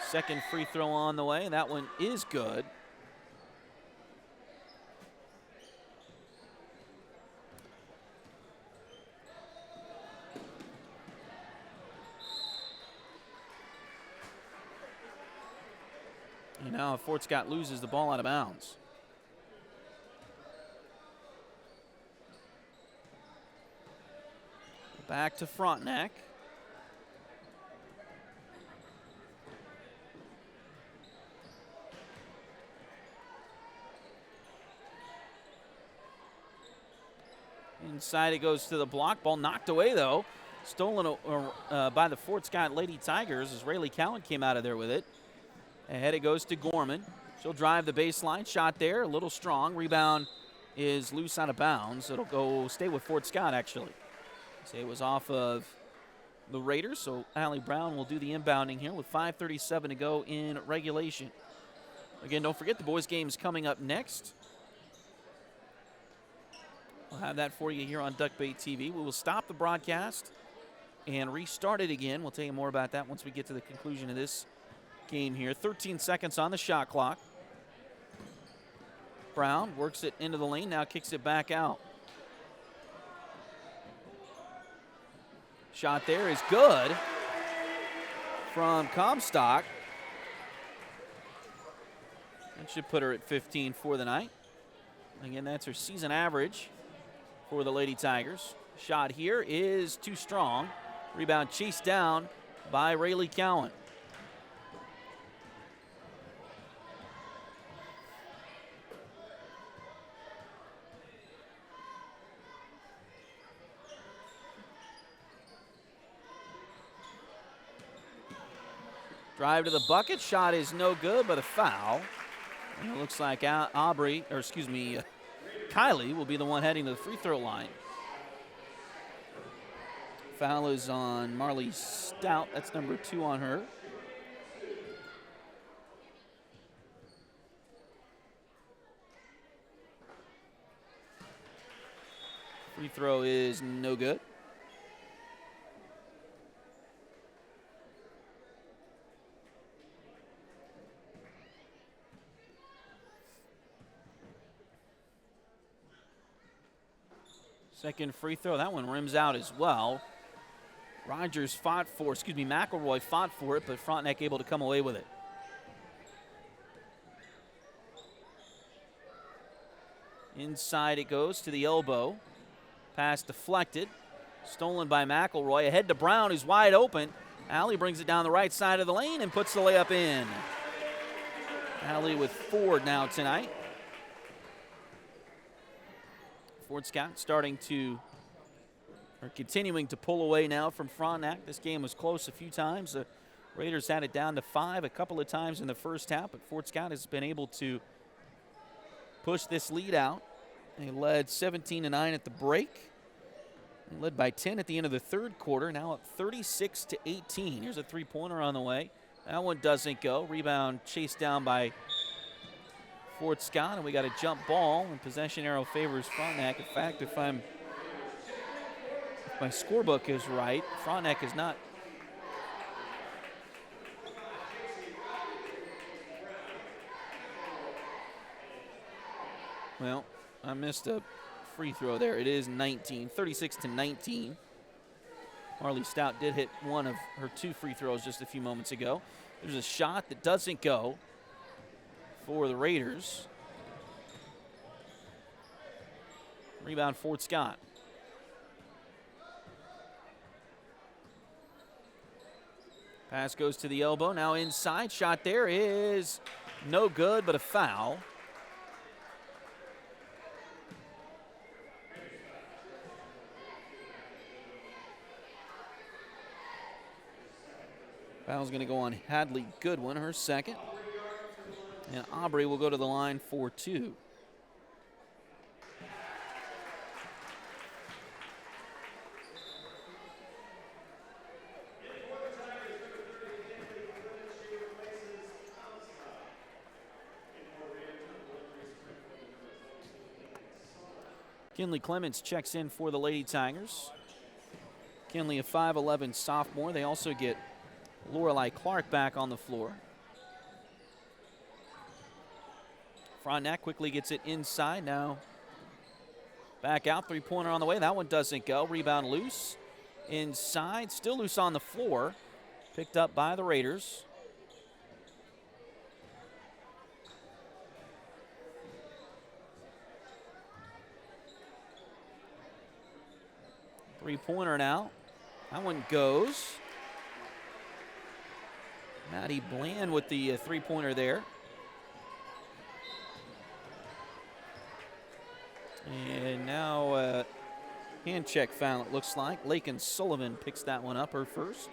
Second free throw on the way. That one is good. And now Fort Scott loses the ball out of bounds. Back to Frontenac. Inside it goes to the block. Ball knocked away, though. Stolen by the Fort Scott Lady Tigers as Rayleigh Cowan came out of there with it. Ahead it goes to Gorman. She'll drive the baseline. Shot there, a little strong. Rebound is loose out of bounds. It'll go stay with Fort Scott, actually. Say it was off of the Raiders, so Allie Brown will do the inbounding here with 5:37 to go in regulation. Again, don't forget the boys' game is coming up next. We'll have that for you here on Duckbait TV. We will stop the broadcast and restart it again. We'll tell you more about that once we get to the conclusion of this game here. 13 seconds on the shot clock. Brown works it into the lane, now kicks it back out. Shot there is good from Comstock. That should put her at 15 for the night. Again, that's her season average for the Lady Tigers. Shot here is too strong. Rebound chased down by Rayleigh Cowan. Drive to the bucket. Shot is no good, but a foul. And it looks like Kylie will be the one heading to the free throw line. Foul is on Marley Stout. That's number 2 on her. Free throw is no good. Second free throw, that one rims out as well. McElroy fought for it, but Frontenac able to come away with it. Inside it goes to the elbow. Pass deflected. Stolen by McElroy. Ahead to Brown, who's wide open. Allie brings it down the right side of the lane and puts the layup in. Allie with 4 now tonight. Fort Scott continuing to pull away now from Frontenac. This game was close a few times. The Raiders had it down to 5 a couple of times in the first half, but Fort Scott has been able to push this lead out. They led 17-9 at the break. They led by 10 at the end of the third quarter, now up 36-18. Here's a three-pointer on the way. That one doesn't go. Rebound chased down by Fort Scott, and we got a jump ball, and possession arrow favors Frontenac. In fact, if my scorebook is right, Frontenac is not. Well, I missed a free throw there. It is 36-19. Marley Stout did hit one of her 2 free throws just a few moments ago. There's a shot that doesn't go for the Raiders. Rebound Fort Scott. Pass goes to the elbow. Now inside. Shot there is no good, but a foul. Foul's going to go on Hadley Goodwin, her second. And Aubrey will go to the line for 2. Kinley Clements checks in for the Lady Tigers. Kinley, a 5'11 sophomore. They also get Lorelei Clark back on the floor. Frontenac quickly gets it inside. Now back out. Three-pointer on the way. That one doesn't go. Rebound loose. Inside. Still loose on the floor. Picked up by the Raiders. Three-pointer now. That one goes. Maddie Bland with the three-pointer there. And now hand check foul, it looks like. Lakin Sullivan picks that one up, her first.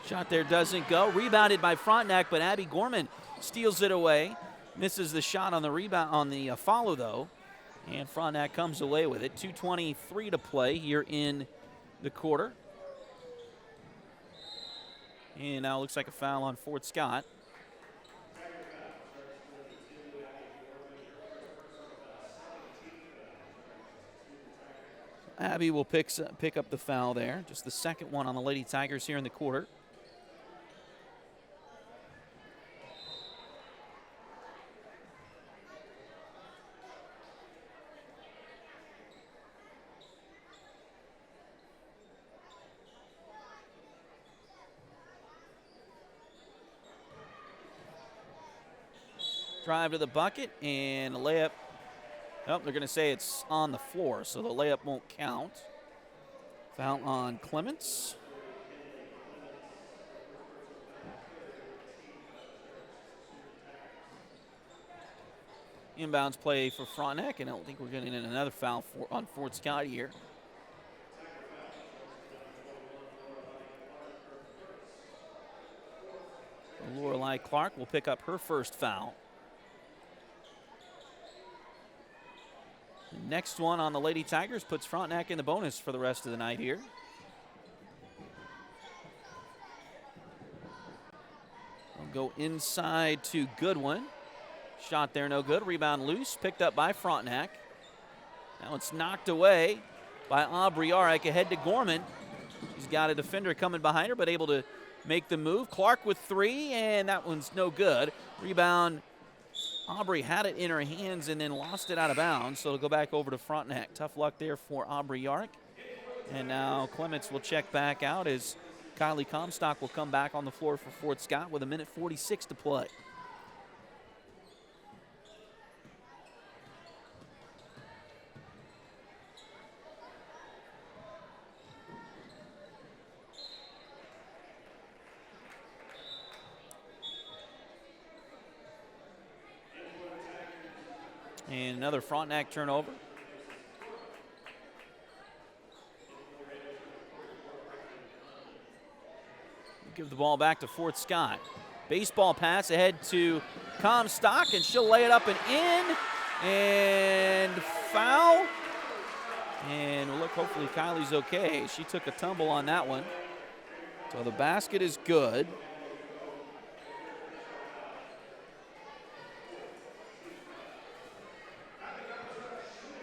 Shot there doesn't go. Rebounded by Frontenac, but Abby Gorman steals it away. Misses the shot on the rebound on the follow, though. And Frontenac comes away with it. 2:23 to play here in the quarter. And now it looks like a foul on Fort Scott. Abby will pick up the foul there. Just the second one on the Lady Tigers here in the quarter. Drive to the bucket and a layup. Oh, they're going to say it's on the floor, so the layup won't count. Foul on Clements. Inbounds play for Frontenac, and I don't think we're getting another foul on Fort Scott here. Lorelei Clark will pick up her first foul. The next one on the Lady Tigers puts Frontenac in the bonus for the rest of the night here. We'll go inside to Goodwin. Shot there, no good. Rebound loose, picked up by Frontenac. Now it's knocked away by Aubrey Yarrick ahead to Gorman. She's got a defender coming behind her, but able to make the move. Clark with three, and that one's no good. Rebound. Aubrey had it in her hands and then lost it out of bounds, so it'll go back over to Frontenac. Tough luck there for Aubrey Yarrick. And now Clements will check back out as Kylie Comstock will come back on the floor for Fort Scott with 1:46 to play. And another Frontenac turnover. Give the ball back to Fort Scott. Baseball pass ahead to Comstock, and she'll lay it up and in. And foul. And look, hopefully Kylie's okay. She took a tumble on that one. So the basket is good.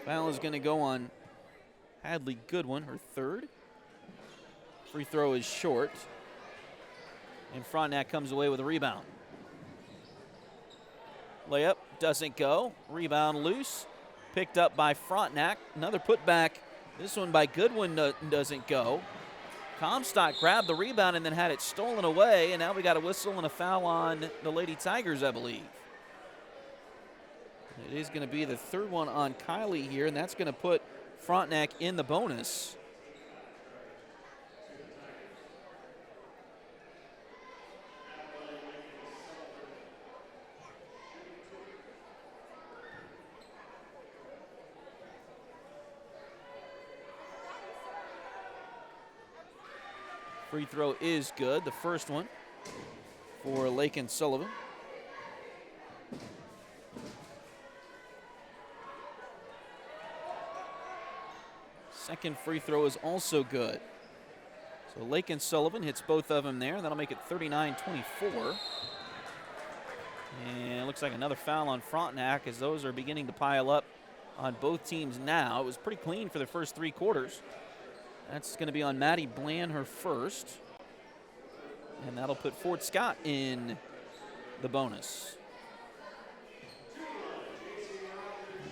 Foul is going to go on Hadley Goodwin, her third. Free throw is short. And Frontenac comes away with a rebound. Layup doesn't go. Rebound loose. Picked up by Frontenac. Another putback. This one by Goodwin doesn't go. Comstock grabbed the rebound and then had it stolen away. And now we got a whistle and a foul on the Lady Tigers, I believe. It is going to be the third one on Kylie here, and that's going to put Frontenac in the bonus. Free throw is good, the first one for Lakin Sullivan. Second free throw is also good. So Lakin Sullivan hits both of them there. That'll make it 39-24. And it looks like another foul on Frontenac as those are beginning to pile up on both teams now. It was pretty clean for the first three quarters. That's going to be on Maddie Bland, her first. And that'll put Fort Scott in the bonus.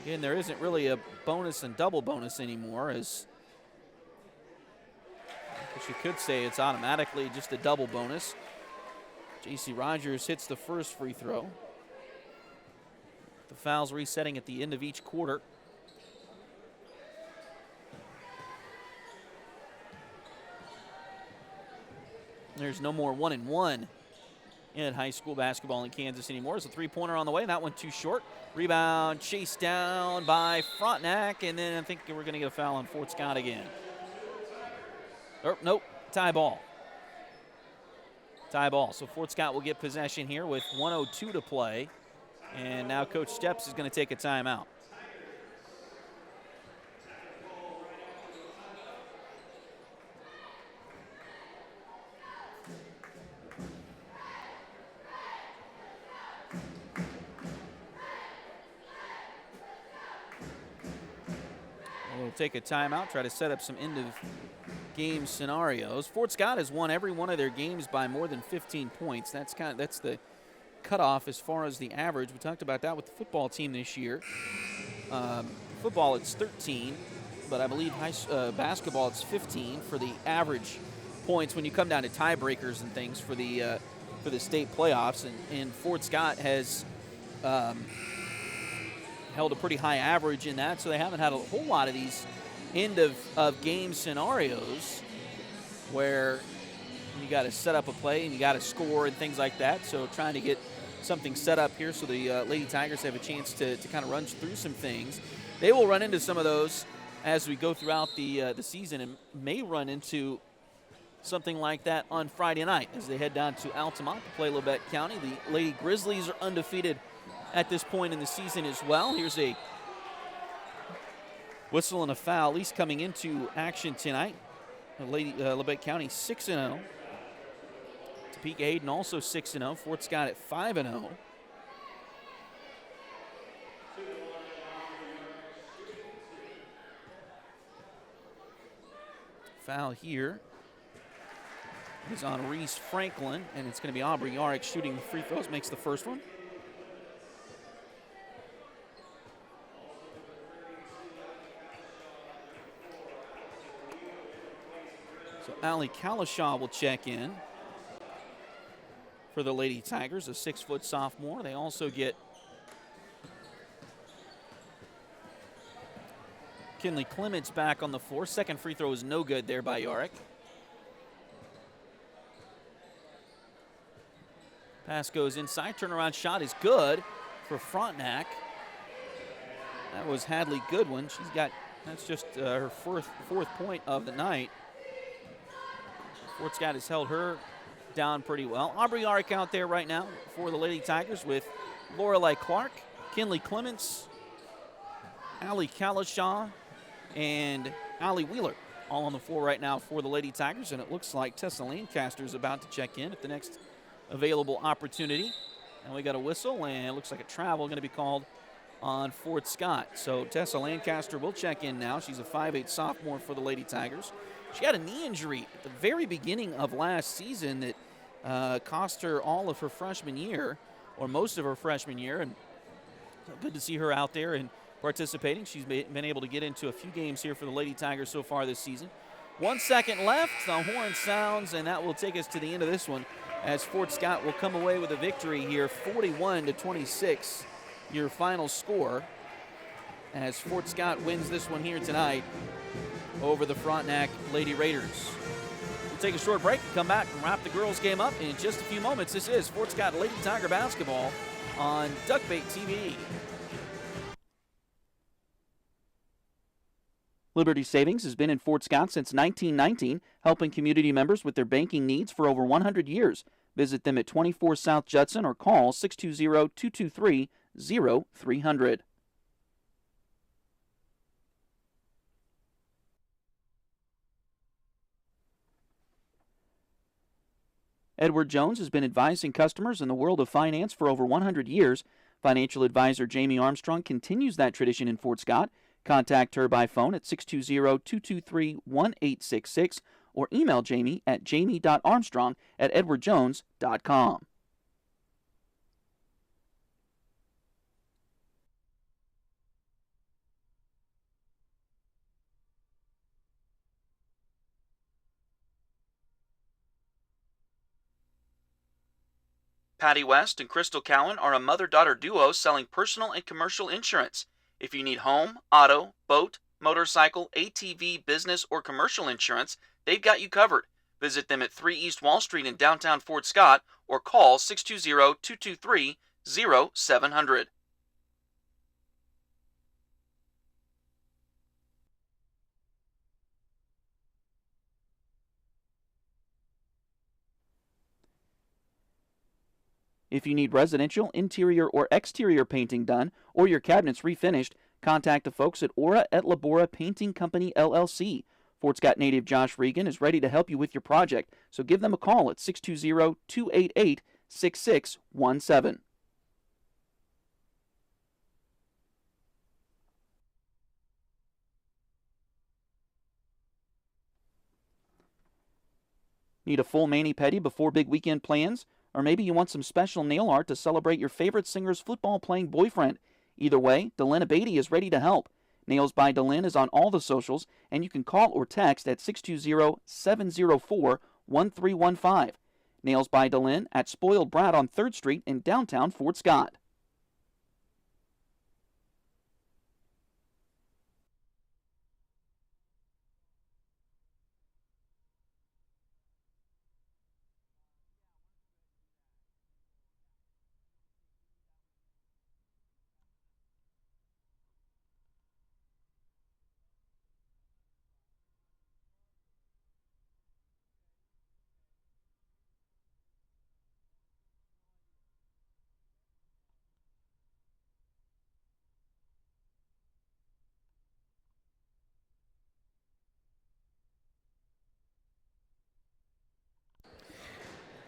Again, there isn't really a bonus and double bonus anymore, as I guess you could say it's automatically just a double bonus. J.C. Rogers hits the first free throw. The foul's resetting at the end of each quarter. There's no more 1-and-1 in high school basketball in Kansas anymore. There's a three-pointer on the way. That one too short. Rebound chased down by Frontenac, and then I think we're going to get a foul on Fort Scott again. Oh, nope, tie ball. Tie ball. So Fort Scott will get possession here with 1:02 to play. And now Coach Steps is going to take a timeout. We'll take a timeout, try to set up some end-of-game scenarios. Fort Scott has won every one of their games by more than 15 points. That's the cutoff as far as the average. We talked about that with the football team this year. Football, it's 13, but I believe basketball, it's 15 for the average points when you come down to tiebreakers and things for the state playoffs. And Fort Scott has held a pretty high average in that, so they haven't had a whole lot of these end-of-game scenarios where you got to set up a play and you got to score and things like that. So trying to get something set up here so the Lady Tigers have a chance to kind of run through some things. They will run into some of those as we go throughout the season and may run into something like that on Friday night as they head down to Altamont to play Labette County. The Lady Grizzlies are undefeated at this point in the season as well. Here's a whistle and a foul, at least coming into action tonight. Labette County 6-0. Topeka Hayden also 6-0. Fort Scott at 5-0. Foul here is on Reese Franklin, and it's going to be Aubrey Yarrick shooting the free throws, makes the first one. So Allie Kalashaw will check in for the Lady Tigers, a 6-foot sophomore. They also get Kinley Clements back on the floor. Second free throw is no good there by Yarrick. Pass goes inside. Turnaround shot is good for Frontenac. That was Hadley Goodwin. That's just her fourth point of the night. Fort Scott has held her down pretty well. Aubrey Yarrick out there right now for the Lady Tigers with Lorelei Clark, Kinley Clements, Allie Kalashaw, and Allie Wheeler all on the floor right now for the Lady Tigers. And it looks like Tessa Lancaster is about to check in at the next available opportunity. And we got a whistle, and it looks like a travel going to be called on Fort Scott. So Tessa Lancaster will check in now. She's a 5'8 sophomore for the Lady Tigers. She had a knee injury at the very beginning of last season that cost her all of her freshman year, or most of her freshman year. And so good to see her out there and participating. She's been able to get into a few games here for the Lady Tigers so far this season. 1 second left. The horn sounds, and that will take us to the end of this one as Fort Scott will come away with a victory here, 41-26, your final score, as Fort Scott wins this one here tonight over the Frontenac Lady Raiders. We'll take a short break, come back and wrap the girls' game up in just a few moments. This is Fort Scott Lady Tiger basketball on Duckbait TV. Liberty Savings has been in Fort Scott since 1919, helping community members with their banking needs for over 100 years. Visit them at 24 South Judson or call 620-223-0300. Edward Jones has been advising customers in the world of finance for over 100 years. Financial advisor Jamie Armstrong continues that tradition in Fort Scott. Contact her by phone at 620-223-1866 or email Jamie at jamie.armstrong@edwardjones.com. Patty West and Crystal Cowan are a mother-daughter duo selling personal and commercial insurance. If you need home, auto, boat, motorcycle, ATV, business, or commercial insurance, they've got you covered. Visit them at 3 East Wall Street in downtown Fort Scott or call 620-223-0700. If you need residential, interior, or exterior painting done, or your cabinets refinished, contact the folks at Aura et Labora Painting Company, LLC. Fort Scott native Josh Regan is ready to help you with your project, so give them a call at 620-288-6617. Need a full mani-pedi before big weekend plans? Or maybe you want some special nail art to celebrate your favorite singer's football-playing boyfriend? Either way, Delina Beatty is ready to help. Nails by Delin is on all the socials, and you can call or text at 620-704-1315. Nails by Delin at Spoiled Brat on 3rd Street in downtown Fort Scott.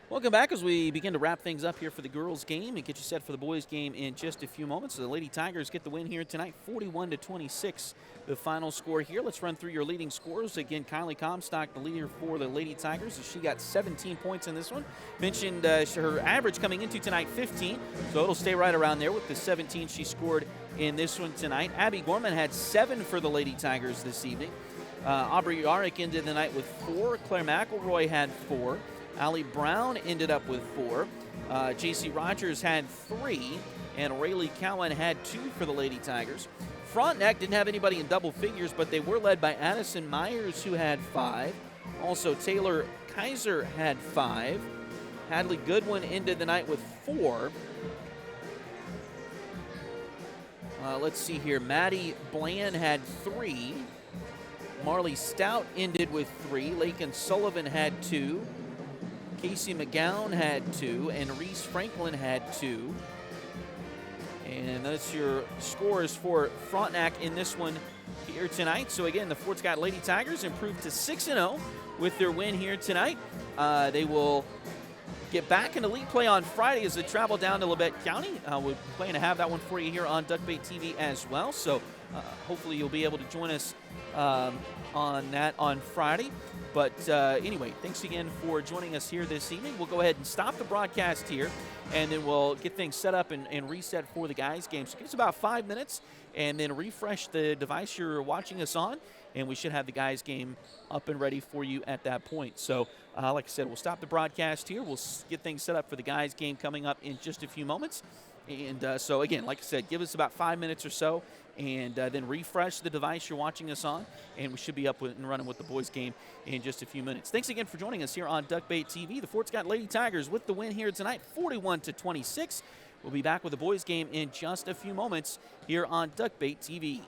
Welcome back as we begin to wrap things up here for the girls' game and get you set for the boys' game in just a few moments. The Lady Tigers get the win here tonight, 41-26, the final score here. Let's run through your leading scorers. Again, Kylie Comstock, the leader for the Lady Tigers, as she got 17 points in this one. Mentioned her average coming into tonight, 15, so it'll stay right around there with the 17 she scored in this one tonight. Abby Gorman had 7 for the Lady Tigers this evening. Aubrey Yarrick ended the night with 4. Claire McElroy had 4. Allie Brown ended up with 4. J.C. Rogers had 3. And Rayleigh Cowan had 2 for the Lady Tigers. Frontenac didn't have anybody in double figures, but they were led by Addison Myers, who had 5. Also, Taylor Kaiser had 5. Hadley Goodwin ended the night with 4. Let's see here. Maddie Bland had 3. Marley Stout ended with 3. Lakin Sullivan had 2. Casey McGowan had 2, and Reese Franklin had 2. And that's your scores for Frontenac in this one here tonight. So again, the Fort Scott Lady Tigers improved to 6-0 with their win here tonight. They will get back into league play on Friday as they travel down to Labette County. We're planning to have that one for you here on Duckbait TV as well. So hopefully you'll be able to join us on that on Friday. But anyway, thanks again for joining us here this evening. We'll go ahead and stop the broadcast here, and then we'll get things set up and reset for the guys' game. So give us about 5 minutes, and then refresh the device you're watching us on, and we should have the guys' game up and ready for you at that point. So, like I said, we'll stop the broadcast here. We'll get things set up for the guys' game coming up in just a few moments. And so, again, like I said, give us about 5 minutes or so, and then refresh the device you're watching us on, and we should be up and running with the boys' game in just a few minutes. Thanks again for joining us here on Duckbait TV. The Fort Scott Lady Tigers with the win here tonight, 41-26. We'll be back with the boys' game in just a few moments here on Duckbait TV.